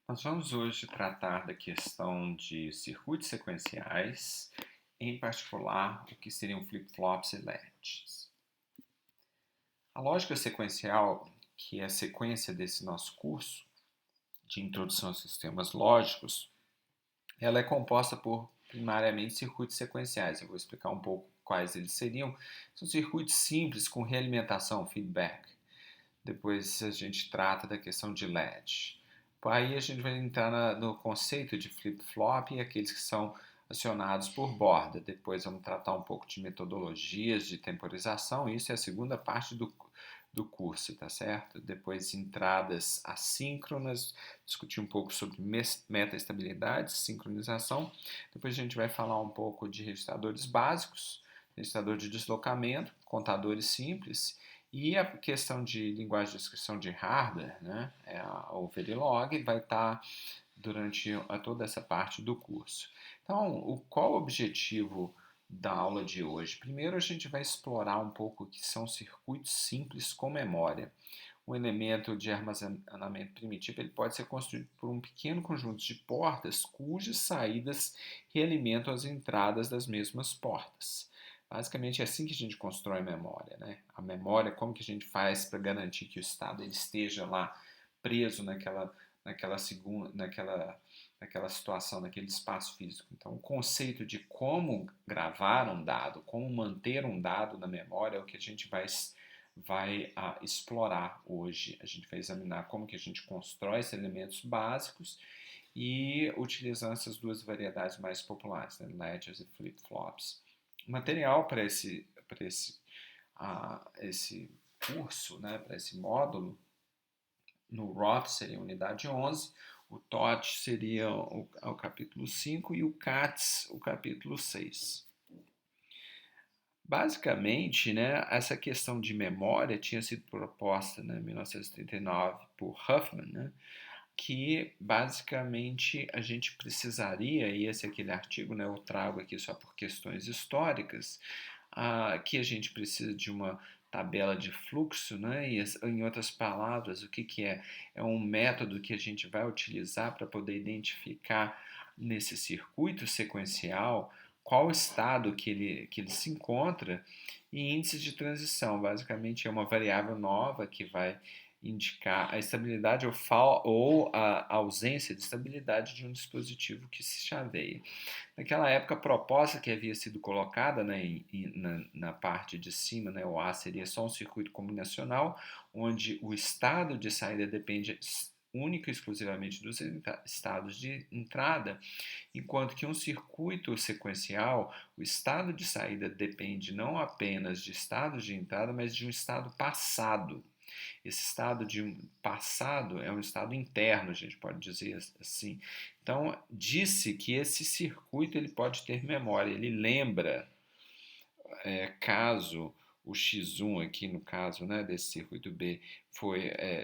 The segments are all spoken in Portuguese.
Nós vamos hoje tratar da questão de circuitos sequenciais, em particular o que seriam flip-flops e latches. A lógica sequencial, que é a sequência desse nosso curso de introdução a sistemas lógicos, ela é composta por primariamente circuitos sequenciais. Eu vou explicar um pouco quais eles seriam. São circuitos simples com realimentação, feedback. Depois a gente trata da questão de latch. Aí a gente vai entrar no conceito de flip-flop e aqueles que são acionados por borda. Depois vamos tratar um pouco de metodologias de temporização. Isso é a segunda parte do curso, tá certo? Depois entradas assíncronas, discutir um pouco sobre meta-estabilidade, sincronização. Depois a gente vai falar um pouco de registradores básicos, registrador de deslocamento, contadores simples e a questão de linguagem de descrição de hardware, né, o Verilog, vai estar durante toda essa parte do curso. Então, qual o objetivo da aula de hoje? Primeiro, a gente vai explorar um pouco o que são circuitos simples com memória. Um elemento de armazenamento primitivo ele pode ser construído por um pequeno conjunto de portas cujas saídas realimentam as entradas das mesmas portas. Basicamente é assim que a gente constrói memória, né? A memória, como que a gente faz para garantir que o estado ele esteja lá preso naquela situação, naquele espaço físico. Então, o conceito de como gravar um dado, como manter um dado na memória é o que a gente vai explorar hoje. A gente vai examinar como que a gente constrói esses elementos básicos e utilizando essas duas variedades mais populares, né, ledgers e flip-flops. O material para esse curso, né, para esse módulo, no Roth seria a unidade 11, o TOT seria o capítulo 5 e o CATS o capítulo 6. Basicamente, né, essa questão de memória tinha sido proposta, né, em 1939 por Huffman, né, que basicamente a gente precisaria, e esse é aquele artigo, né, eu trago aqui só por questões históricas, que a gente precisa de uma tabela de fluxo, né? E em outras palavras, o que, que é? É um método que a gente vai utilizar para poder identificar nesse circuito sequencial qual estado que ele se encontra e índice de transição. Basicamente, é uma variável nova que vai indicar a estabilidade ou a ausência de estabilidade de um dispositivo que se chaveia. Naquela época, a proposta que havia sido colocada, né, na parte de cima, né, o A seria só um circuito combinacional, onde o estado de saída depende única e exclusivamente dos estados de entrada, enquanto que um circuito sequencial, o estado de saída depende não apenas de estados de entrada, mas de um estado passado. Esse estado de passado é um estado interno, a gente pode dizer assim. Então, disse que esse circuito ele pode ter memória, ele lembra caso o X1 aqui no caso, né, desse circuito B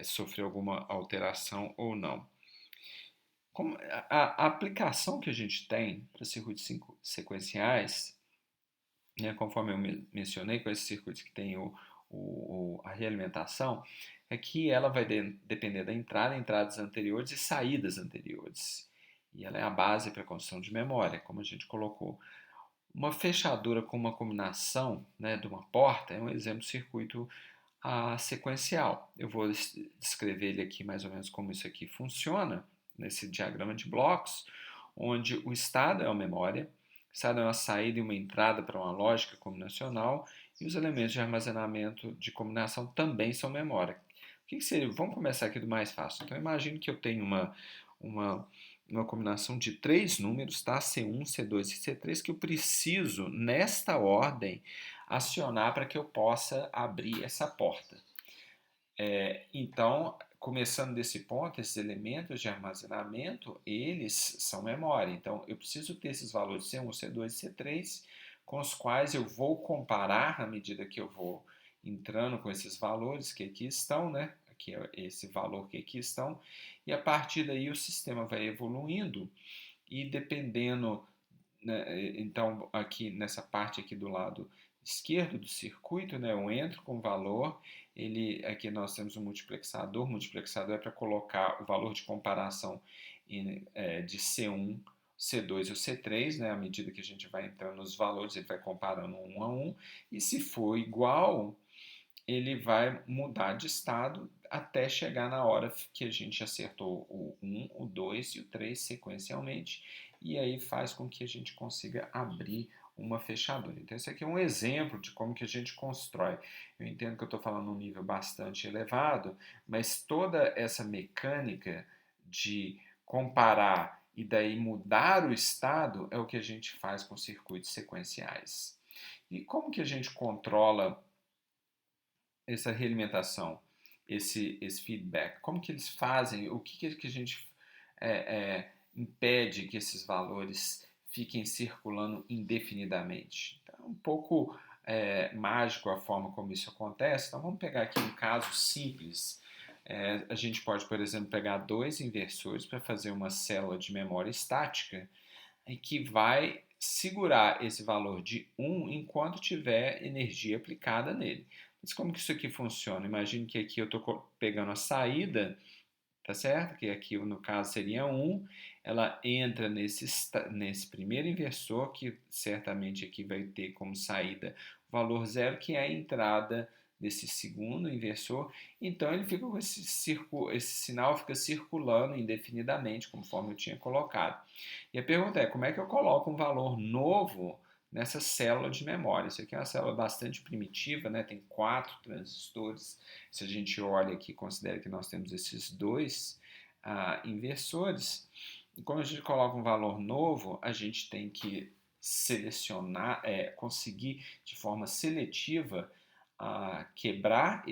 sofreu alguma alteração ou não. A aplicação que a gente tem para circuitos sequenciais, né, conforme eu mencionei, com esses circuitos que tem a realimentação, é que ela vai depender da entrada, entradas anteriores e saídas anteriores. E ela é a base para a construção de memória, como a gente colocou. Uma fechadura com uma combinação, né, de uma porta é um exemplo de circuito sequencial. Eu vou descrever ele aqui mais ou menos como isso aqui funciona, nesse diagrama de blocos, onde o estado é a memória, o estado é uma saída e uma entrada para uma lógica combinacional, e os elementos de armazenamento de combinação também são memória. O que seria? Vamos começar aqui do mais fácil. Então, imagine que eu tenho uma, uma combinação de três números, tá? C1, C2 e C3, que eu preciso, nesta ordem, acionar para que eu possa abrir essa porta. Então, começando desse ponto, esses elementos de armazenamento, eles são memória. Então, eu preciso ter esses valores C1, C2 e C3, com os quais eu vou comparar à medida que eu vou entrando com esses valores que aqui estão, né? Aqui é esse valor que aqui estão, e a partir daí o sistema vai evoluindo e dependendo, né, então aqui nessa parte aqui do lado esquerdo do circuito, né, eu entro com valor aqui nós temos um multiplexador. O multiplexador é para colocar o valor de comparação de C1, C2 e o C3, né? À medida que a gente vai entrando nos valores, ele vai comparando um a um, e se for igual, ele vai mudar de estado até chegar na hora que a gente acertou o 1, o 2 e o 3 sequencialmente, e aí faz com que a gente consiga abrir uma fechadura. Então, esse aqui é um exemplo de como que a gente constrói. Eu entendo que eu estou falando num nível bastante elevado, mas toda essa mecânica de comparar e daí mudar o estado é o que a gente faz com circuitos sequenciais. E como que a gente controla essa realimentação, esse feedback? Como que eles fazem? O que a gente impede que esses valores fiquem circulando indefinidamente? Então, é um pouco mágico a forma como isso acontece. Então, vamos pegar aqui um caso simples. A gente pode, por exemplo, pegar dois inversores para fazer uma célula de memória estática e que vai segurar esse valor de 1 enquanto tiver energia aplicada nele. Mas como que isso aqui funciona? Imagine que aqui eu estou pegando a saída, tá certo? Que aqui no caso seria 1, ela entra nesse primeiro inversor, que certamente aqui vai ter como saída o valor zero, que é a entrada desse segundo inversor. Então ele fica com esse sinal fica circulando indefinidamente, conforme eu tinha colocado. E a pergunta é, como é que eu coloco um valor novo nessa célula de memória? Isso aqui é uma célula bastante primitiva, né? Tem 4 transistores. Se a gente olha aqui, considera que nós temos esses dois inversores. E quando a gente coloca um valor novo, a gente tem que selecionar, conseguir de forma seletiva quebrar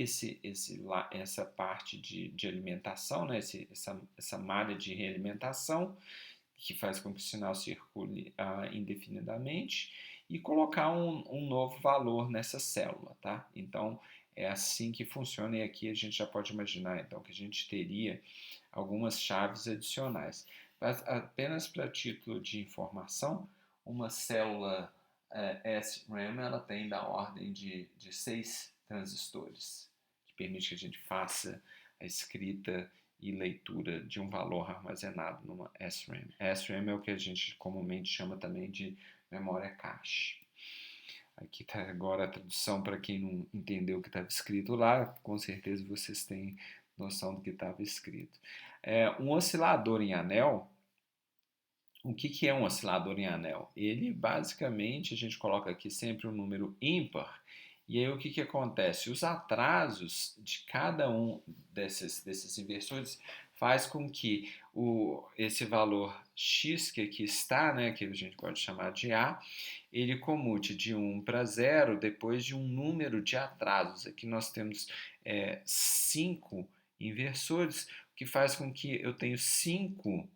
essa parte de alimentação, né? Essa malha de realimentação, que faz com que o sinal circule indefinidamente, e colocar um novo valor nessa célula, tá? Então, é assim que funciona, e aqui a gente já pode imaginar, então, que a gente teria algumas chaves adicionais. Mas, apenas para título de informação, uma célula SRAM, ela tem da ordem de 6 transistores, que permite que a gente faça a escrita e leitura de um valor armazenado numa SRAM. A SRAM é o que a gente comumente chama também de memória cache. Aqui está agora a tradução para quem não entendeu o que estava escrito lá, com certeza vocês têm noção do que estava escrito. Um oscilador em anel, o que é um oscilador em anel? Ele basicamente, a gente coloca aqui sempre um número ímpar, e aí o que acontece? Os atrasos de cada um desses inversores faz com que esse valor x que aqui está, né, que a gente pode chamar de A, ele comute de 1 para 0 depois de um número de atrasos. Aqui nós temos 5 inversores, o que faz com que eu tenha 5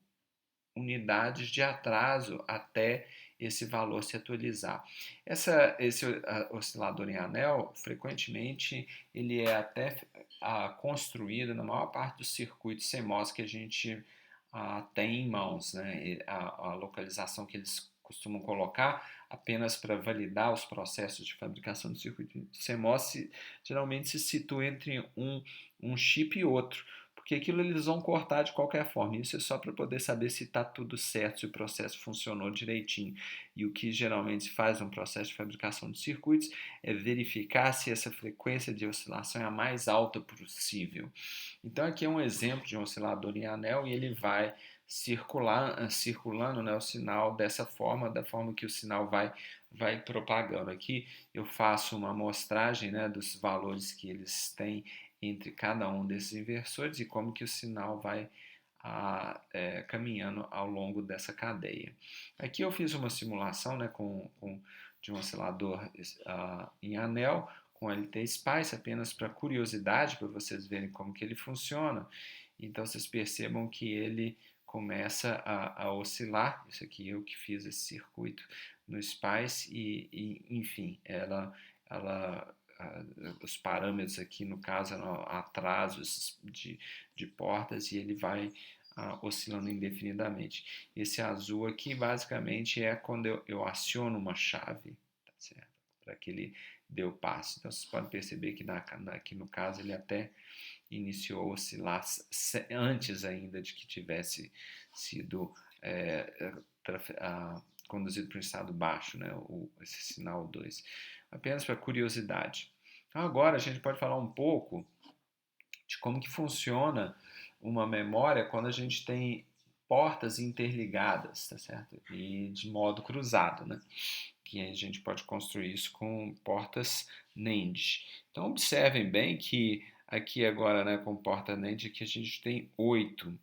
unidades de atraso até esse valor se atualizar. Esse oscilador em anel, frequentemente, ele é até construído na maior parte dos circuitos CMOS que a gente tem em mãos, né? A localização que eles costumam colocar apenas para validar os processos de fabricação do circuito CMOS geralmente se situa entre um chip e outro, porque aquilo eles vão cortar de qualquer forma. Isso é só para poder saber se está tudo certo, se o processo funcionou direitinho. E o que geralmente se faz no processo de fabricação de circuitos é verificar se essa frequência de oscilação é a mais alta possível. Então aqui é um exemplo de um oscilador em anel, e ele vai circulando, né, o sinal dessa forma, da forma que o sinal vai propagando. Aqui eu faço uma amostragem, né, dos valores que eles têm entre cada um desses inversores e como que o sinal vai caminhando ao longo dessa cadeia. Aqui eu fiz uma simulação, né, de um oscilador em anel com LT-Spice, apenas para curiosidade, para vocês verem como que ele funciona. Então vocês percebam que ele começa a oscilar. Isso aqui eu que fiz esse circuito no Spice e enfim, os parâmetros aqui no caso eram atrasos de portas, e ele vai oscilando indefinidamente. Esse azul aqui basicamente é quando eu aciono uma chave, tá certo? Para que ele deu passo. Então, vocês podem perceber que aqui no caso ele até iniciou-se lá antes ainda de que tivesse sido conduzido para o estado baixo, né, esse sinal 2. Apenas para curiosidade. Então, agora a gente pode falar um pouco de como que funciona uma memória quando a gente tem portas interligadas, tá certo? E de modo cruzado, né? Que a gente pode construir isso com portas NAND. Então observem bem que aqui agora, né, com porta NAND, aqui a gente tem 8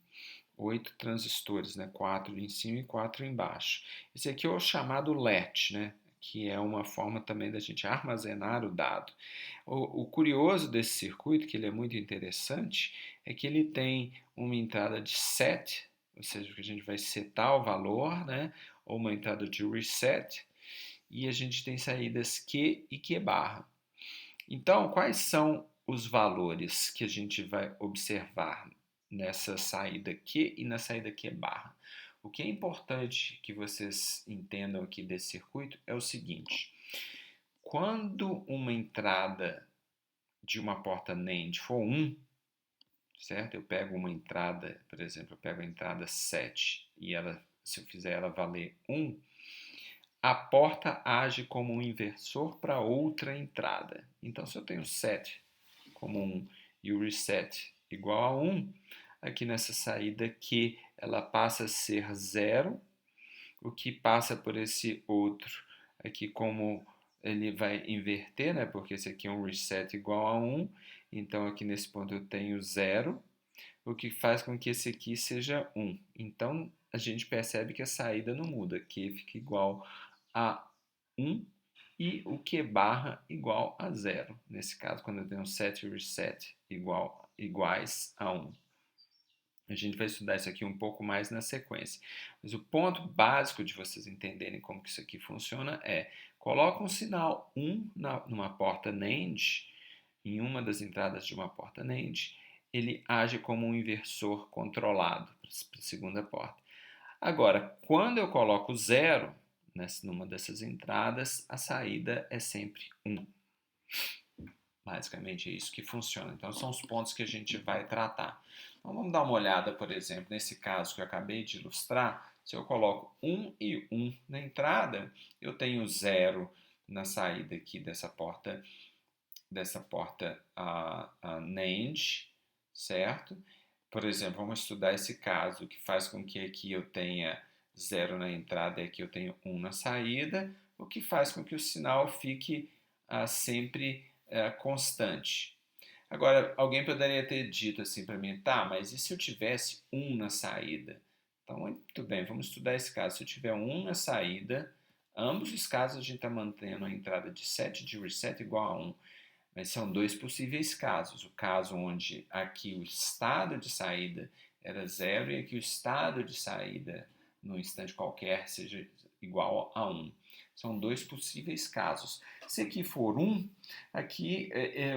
transistores, né? 4 em cima e 4 embaixo. Esse aqui é o chamado latch, né? Que é uma forma também da gente armazenar o dado. O curioso desse circuito, que ele é muito interessante, é que ele tem uma entrada de set, ou seja, que a gente vai setar o valor, né? Ou uma entrada de reset, e a gente tem saídas Q e Q barra. Então, quais são os valores que a gente vai observar nessa saída Q e na saída Q barra? O que é importante que vocês entendam aqui desse circuito é o seguinte: quando uma entrada de uma porta NAND for 1, certo? Eu pego uma entrada, por exemplo, eu pego a entrada 7 e se eu fizer ela valer 1, a porta age como um inversor para outra entrada. Então, se eu tenho 7 como 1 e o reset igual a 1, aqui nessa saída Q ela passa a ser 0, o que passa por esse outro aqui como ele vai inverter, né? Porque esse aqui é um reset igual a 1, então aqui nesse ponto eu tenho 0, o que faz com que esse aqui seja 1. Então a gente percebe que a saída não muda, Q fica igual a 1 e o Q barra igual a 0. Nesse caso, quando eu tenho set e reset iguais a 1. A gente vai estudar isso aqui um pouco mais na sequência. Mas o ponto básico de vocês entenderem como que isso aqui funciona é: coloca um sinal 1 numa porta NAND, em uma das entradas de uma porta NAND, ele age como um inversor controlado para a segunda porta. Agora, quando eu coloco 0 numa dessas entradas, a saída é sempre 1. Basicamente é isso que funciona. Então, são os pontos que a gente vai tratar. Então, vamos dar uma olhada, por exemplo, nesse caso que eu acabei de ilustrar. Se eu coloco 1 e 1 na entrada, eu tenho 0 na saída aqui dessa porta NAND, certo? Por exemplo, vamos estudar esse caso que faz com que aqui eu tenha 0 na entrada e aqui eu tenho 1 na saída, o que faz com que o sinal fique sempre constante. Agora, alguém poderia ter dito assim para mim: tá, mas e se eu tivesse 1 na saída? Então, muito bem, vamos estudar esse caso. Se eu tiver 1 na saída, ambos os casos a gente está mantendo a entrada de set de reset igual a 1. Mas são dois possíveis casos. O caso onde aqui o estado de saída era 0 e aqui o estado de saída, num instante qualquer, seja igual a 1. São dois possíveis casos. Se aqui for 1, aqui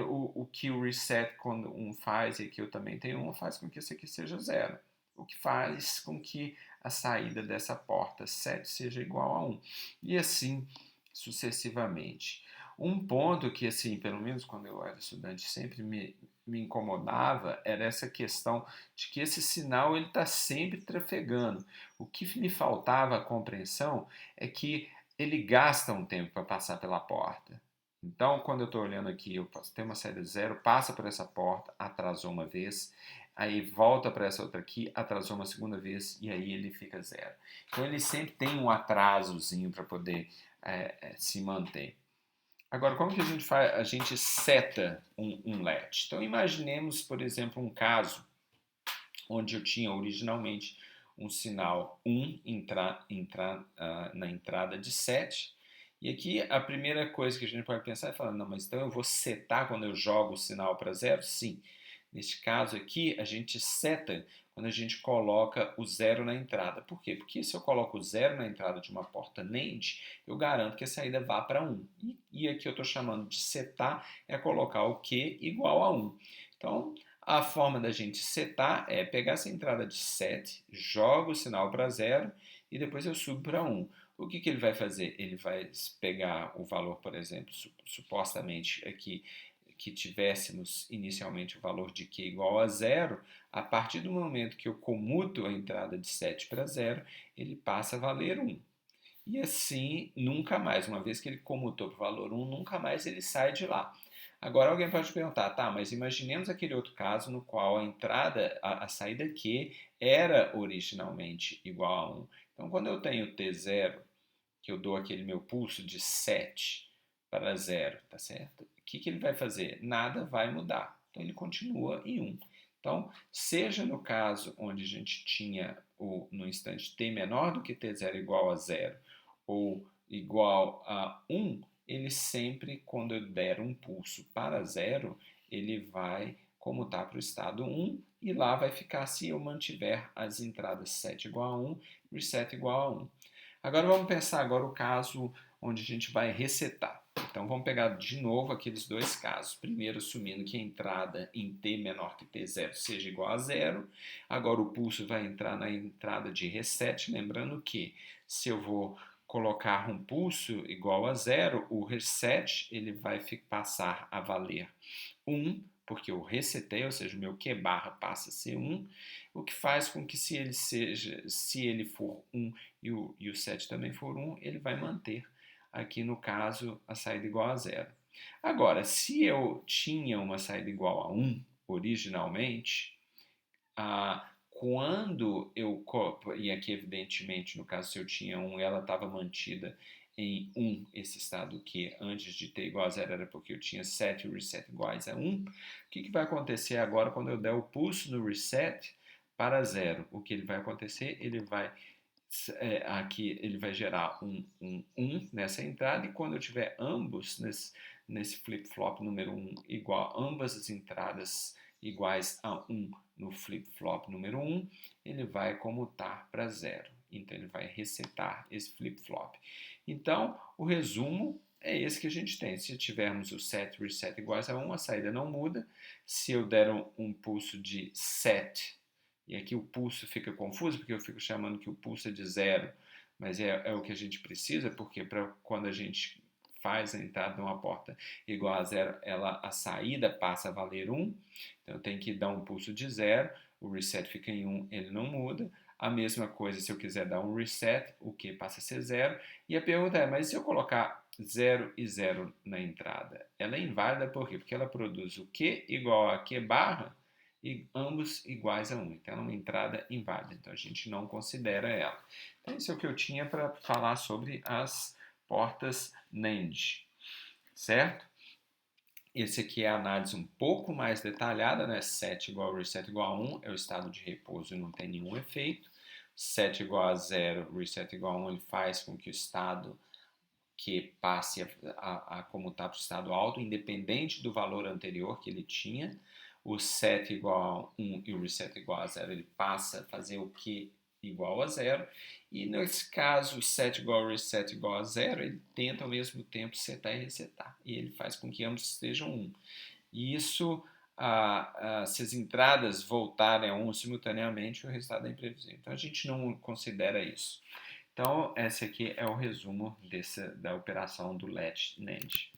o que o reset quando 1 faz, e aqui eu também tenho 1, faz com que esse aqui seja 0. O que faz com que a saída dessa porta 7 seja igual a 1. E assim sucessivamente. Um ponto que, assim, pelo menos quando eu era estudante, sempre me incomodava era essa questão de que esse sinal ele está sempre trafegando. O que me faltava a compreensão é que ele gasta um tempo para passar pela porta. Então, quando eu estou olhando aqui, eu tenho uma saída 0, passa por essa porta, atrasou uma vez, aí volta para essa outra aqui, atrasou uma segunda vez e aí ele fica 0. Então, ele sempre tem um atrasozinho para poder se manter. Agora, como que a gente faz? A gente seta um latch. Então, imaginemos, por exemplo, um caso onde eu tinha originalmente um sinal 1 na entrada de 7. E aqui a primeira coisa que a gente pode pensar é falar: não, mas então eu vou setar quando eu jogo o sinal para 0? Sim. Neste caso aqui, a gente seta quando a gente coloca o 0 na entrada. Por quê? Porque se eu coloco o 0 na entrada de uma porta NAND, eu garanto que a saída vá para 1. E aqui eu estou chamando de setar, é colocar o Q igual a 1. Então, a forma da gente setar é pegar essa entrada de 7, jogo o sinal para 0 e depois eu subo para 1. O que ele vai fazer? Ele vai pegar o valor, por exemplo, supostamente aqui, que tivéssemos inicialmente o valor de Q igual a zero, a partir do momento que eu comuto a entrada de 7 para zero, ele passa a valer 1. E assim, nunca mais, uma vez que ele comutou para o valor 1, nunca mais ele sai de lá. Agora alguém pode perguntar, tá, mas imaginemos aquele outro caso no qual a entrada, a saída Q era originalmente igual a 1. Então, quando eu tenho T0, que eu dou aquele meu pulso de 7 para 0, tá certo? O que ele vai fazer? Nada vai mudar. Então, ele continua em 1. Então, seja no caso onde a gente tinha no instante t menor do que t0 igual a 0 ou igual a 1, ele sempre, quando eu der um pulso para 0, ele vai comutar para o estado 1 e lá vai ficar se eu mantiver as entradas 7 igual a 1 e reset igual a 1. Agora vamos pensar agora o caso onde a gente vai resetar. Então vamos pegar de novo aqueles dois casos. Primeiro, assumindo que a entrada em t menor que t0 seja igual a 0. Agora o pulso vai entrar na entrada de reset, lembrando que se eu vou colocar um pulso igual a 0, o reset ele vai passar a valer 1, porque eu resetei, ou seja, o meu Q barra passa a ser 1, o que faz com que se ele for 1 e o set também for 1, ele vai manter aqui no caso a saída igual a 0. Agora, se eu tinha uma saída igual a 1 originalmente, quando eu, e aqui evidentemente no caso se eu tinha 1, ela estava mantida em 1, esse estado que antes de t igual a 0 era porque eu tinha 7 e o reset iguais a 1. O que vai acontecer agora quando eu der o pulso no reset para 0? O que ele vai acontecer? Ele vai aqui ele vai gerar um 1 nessa entrada, e quando eu tiver ambos nesse flip-flop número 1 igual, ambas as entradas iguais a 1 no flip-flop número 1, ele vai comutar para 0. Então ele vai resetar esse flip-flop. Então, o resumo é esse que a gente tem. Se tivermos o set reset iguais a 1, a saída não muda. Se eu der um pulso de set, e aqui o pulso fica confuso, porque eu fico chamando que o pulso é de 0, mas é o que a gente precisa, porque quando a gente faz a entrada de uma porta igual a 0, a saída passa a valer 1, então eu tenho que dar um pulso de 0, o reset fica em 1, ele não muda. A mesma coisa se eu quiser dar um reset, o Q passa a ser 0, e a pergunta é, mas se eu colocar 0 e 0 na entrada, ela é inválida por quê? Porque ela produz o Q igual a Q barra, e ambos iguais a 1. Então, é uma entrada inválida. Então, a gente não considera ela. Então, isso é o que eu tinha para falar sobre as portas NAND, certo? Esse aqui é a análise um pouco mais detalhada, né? Set igual a reset igual a 1 é o estado de repouso e não tem nenhum efeito. Set igual a 0, reset igual a 1, ele faz com que o estado que passe a comutar para o estado alto, independente do valor anterior que ele tinha. O set igual a 1 e o reset igual a 0, ele passa a fazer o Q igual a 0. E nesse caso, o set igual ao reset igual a 0, ele tenta ao mesmo tempo setar e resetar. E ele faz com que ambos estejam 1. E isso, se as entradas voltarem a 1 simultaneamente, o resultado é imprevisível. Então a gente não considera isso. Então, esse aqui é o resumo da operação do Latch NAND.